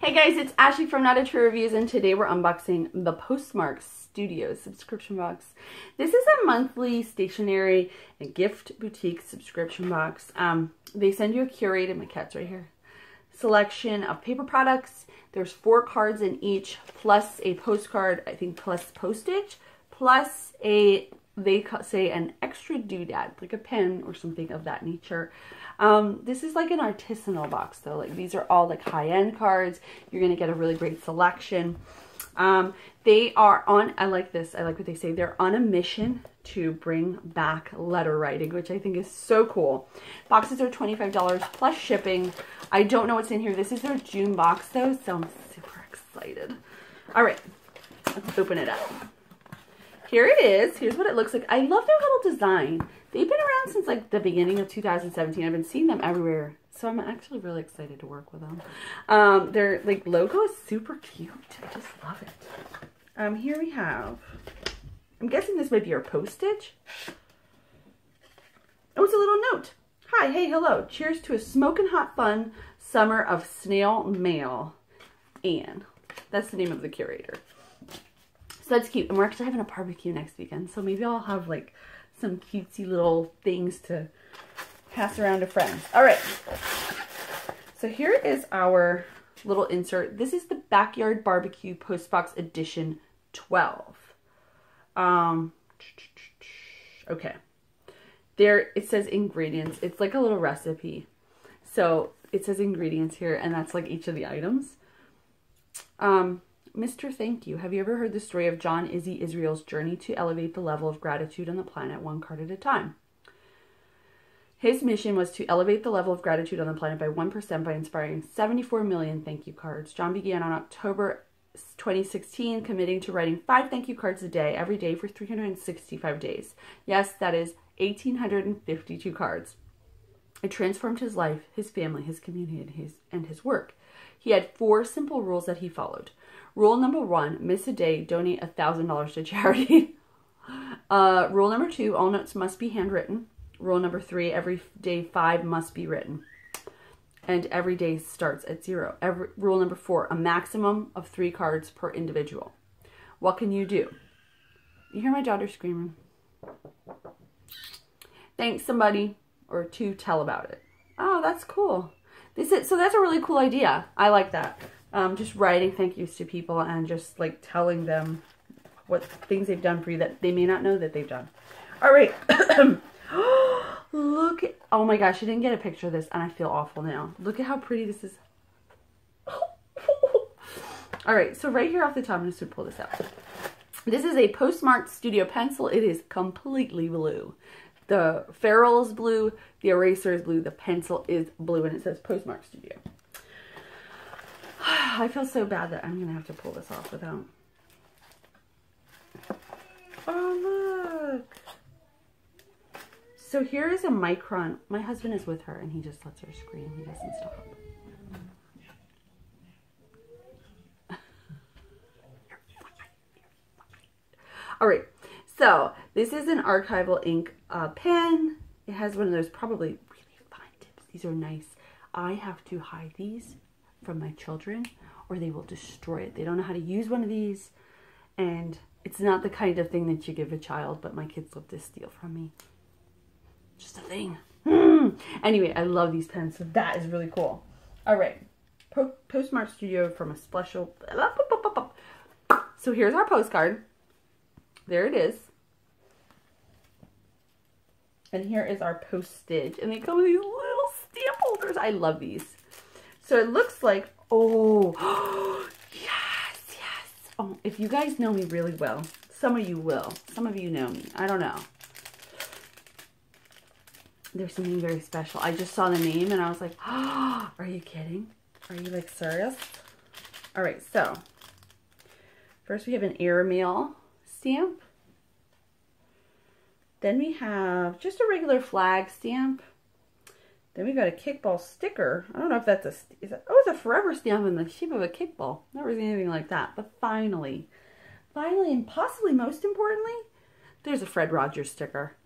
Hey guys, it's Ashley from Not a True Reviews, and today we're unboxing the Postmark'd Subscription Box. This is a monthly stationery and gift boutique subscription box. They send you a curated, my cat's right here, selection of paper products. There's 4 cards in each, plus a postcard, I think, plus postage, plus a, they say, an extra doodad, like a pen or something of that nature. This is like an artisanal box though. Like, these are all like high-end cards. You're going to get a really great selection. They are on, I like this, I like what they say, they're on a mission to bring back letter writing, which I think is so cool. Boxes are $25 plus shipping. I don't know what's in here. This is their June box though, so I'm super excited. All right, let's open it up. Here it is. Here's what it looks like. I love their little design. They've been around since like the beginning of 2017. I've been seeing them everywhere. So I'm actually really excited to work with them. Their like logo is super cute. I just love it. Here we have, I'm guessing this might be our postage. Oh, it's a little note. Hi, hey, hello. Cheers to a smoking hot fun summer of snail mail. Anne. That's the name of the curator. So that's cute. And we're actually having a barbecue next weekend. So maybe I'll have like some cutesy little things to pass around to friends. All right. So here is our little insert. This is the Backyard Barbecue Postbox Edition 12. Okay. There it says ingredients. It's like a little recipe. So it says ingredients here, and that's like each of the items. Mr. Thank You. Have you ever heard the story of John Izzy Israel's journey to elevate the level of gratitude on the planet one card at a time? His mission was to elevate the level of gratitude on the planet by 1% by inspiring 74 million thank you cards. John began on October 2016, committing to writing 5 thank you cards a day, every day for 365 days. Yes, that is 1,852 cards. It transformed his life, his family, his community, and his work. He had 4 simple rules that he followed. Rule number 1, miss a day, donate $1,000 to charity. Rule number 2, all notes must be handwritten. Rule number 3, every day 5 must be written. And every day starts at 0. Rule number 4, a maximum of 3 cards per individual. What can you do? You hear my daughter screaming. Thanks somebody or to tell about it. Oh, that's cool. So that's a really cool idea. I like that. Just writing thank yous to people and just like telling them what things they've done for you that they may not know that they've done. All right. Look at, oh my gosh, I didn't get a picture of this and I feel awful now. Look at how pretty this is. All right, so right here off the top, I'm just going to pull this out. This is a Postmark'd Studio pencil. It is completely blue. The ferrule is blue, the eraser is blue, the pencil is blue, and it says Postmark'd Studio. I feel so bad that I'm going to have to pull this off without... Oh, look. So here is a micron. My husband is with her, and he just lets her scream. He doesn't stop. All right. So this is an archival ink pen. It has one of those probably really fine tips. These are nice. I have to hide these from my children or they will destroy it. They don't know how to use one of these, and it's not the kind of thing that you give a child, but my kids love to steal from me. Just a thing. Anyway, I love these pens, so that is really cool. All right. Postmark'd Studio from a special... So here's our postcard. There it is. And here is our postage. And they come with these little stamp holders. I love these. So it looks like, oh, yes, yes. Oh, if you guys know me really well, some of you will. Some of you know me. I don't know. There's something very special. I just saw the name and I was like, oh, are you kidding? Are you like serious? All right, so first we have an airmail stamp. Then we have just a regular flag stamp. Then we got a kickball sticker. I don't know if that's a, it's a forever stamp in the shape of a kickball. Never seen anything like that. But finally, and possibly most importantly, there's a Fred Rogers sticker.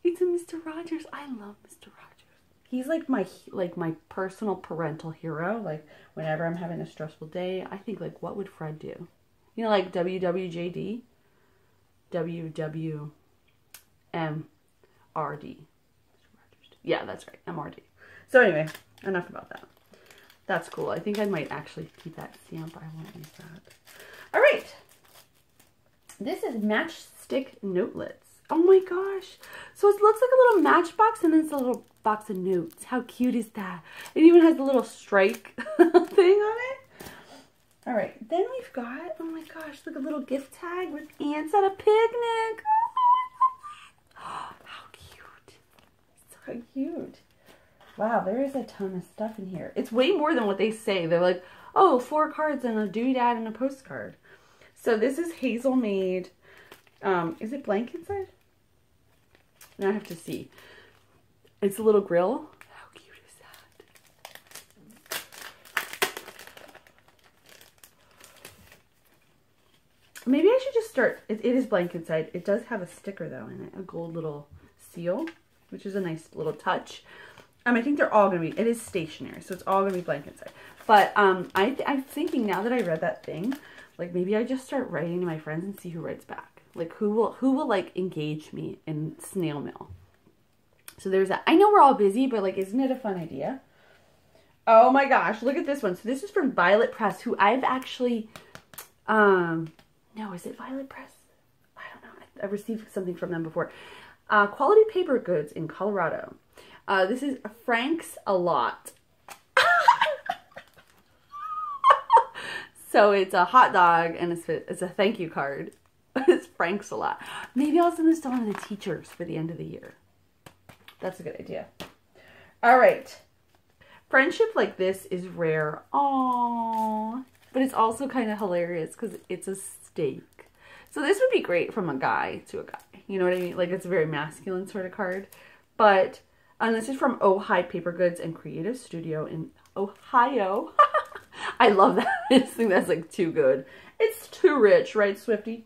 It's a Mr. Rogers. I love Mr. Rogers. He's like my personal parental hero. Like whenever I'm having a stressful day, I think like, what would Fred do? You know, like WWJD, WWMRD. Yeah, that's right, MRD. So anyway, enough about that. That's cool. I think I might actually keep that stamp. I won't use that. All right. This is matchstick notelets. Oh my gosh. So it looks like a little matchbox and then it's a little box of notes. How cute is that? It even has a little strike thing on it. All right. Then we've got, oh my gosh, look, a little gift tag with ants at a picnic. Oh, how cute. So cute. Wow, there is a ton of stuff in here. It's way more than what they say. They're like, oh, 4 cards and a doodad and a postcard. So this is Hazel made. Is it blank inside? Now I have to see. It's a little grill. How cute is that? Maybe I should just start. It is blank inside. It does have a sticker though in it. A gold little seal, which is a nice little touch. I think they're all going to be, it is stationery, so it's all going to be blank inside. But I'm thinking now that I read that thing, like maybe I just start writing to my friends and see who writes back. Like who will like engage me in snail mail. So there's that. I know we're all busy, but like, isn't it a fun idea? Oh my gosh, look at this one. So this is from Violet Press, who I've actually, no, is it Violet Press? I don't know. I've received something from them before. Quality paper goods in Colorado. This is Frank's a Lot. So it's a hot dog and it's a thank you card. It's Frank's a Lot. Maybe I'll send this to one of the teachers for the end of the year. That's a good idea. All right. Friendship like this is rare. Aww. But it's also kind of hilarious because it's a steak. So this would be great from a guy to a guy. You know what I mean? Like it's a very masculine sort of card. But this is from Ojai Paper Goods and Creative Studio in Ohio. I love that. I just think that's like too good. It's too rich, right, Swifty?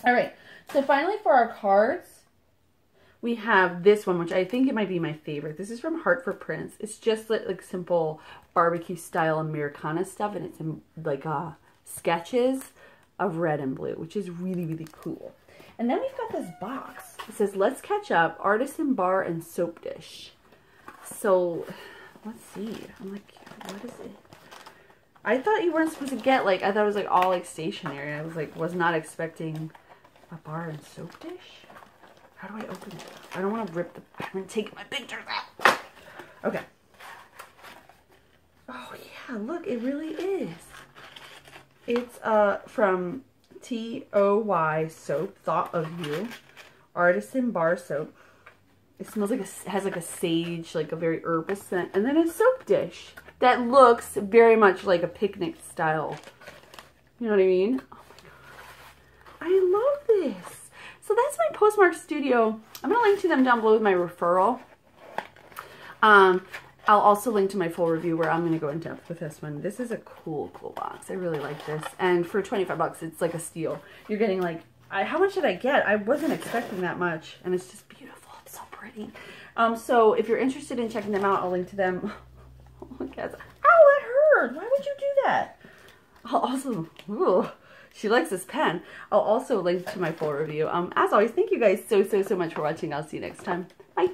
All right. So finally for our cards, we have this one, which I think it might be my favorite. This is from Heart for Prince. It's just like simple barbecue style Americana stuff, and it's in like sketches of red and blue, which is really, really cool. And then we've got this box. It says, let's catch up, artisan bar and soap dish. So, let's see. I'm like, what is it? I thought you weren't supposed to get, like, I thought it was, like, all, like, stationery. I was, like, was not expecting a bar and soap dish. How do I open it? I don't want to rip the, I'm going to take my pictures out. Okay. Oh, yeah, look, it really is. It's, from TOY soap, Thought of You, artisan bar soap. It smells like has like a sage, like a very herbal scent, and then a soap dish that looks very much like a picnic style. You know what I mean? Oh my god, I love this. So that's my Postmark'd Studio. I'm gonna link to them down below with my referral. I'll also link to my full review where I'm going to go in depth with this one. This is a cool box. I really like this. And for 25 bucks, it's like a steal. You're getting like, how much did I get? I wasn't expecting that much. And it's just beautiful. It's so pretty. So if you're interested in checking them out, I'll link to them. Oh, my God. Ow, that hurt. Why would you do that? I'll also, ooh, she likes this pen. I'll also link to my full review. As always, thank you guys so much for watching. I'll see you next time. Bye.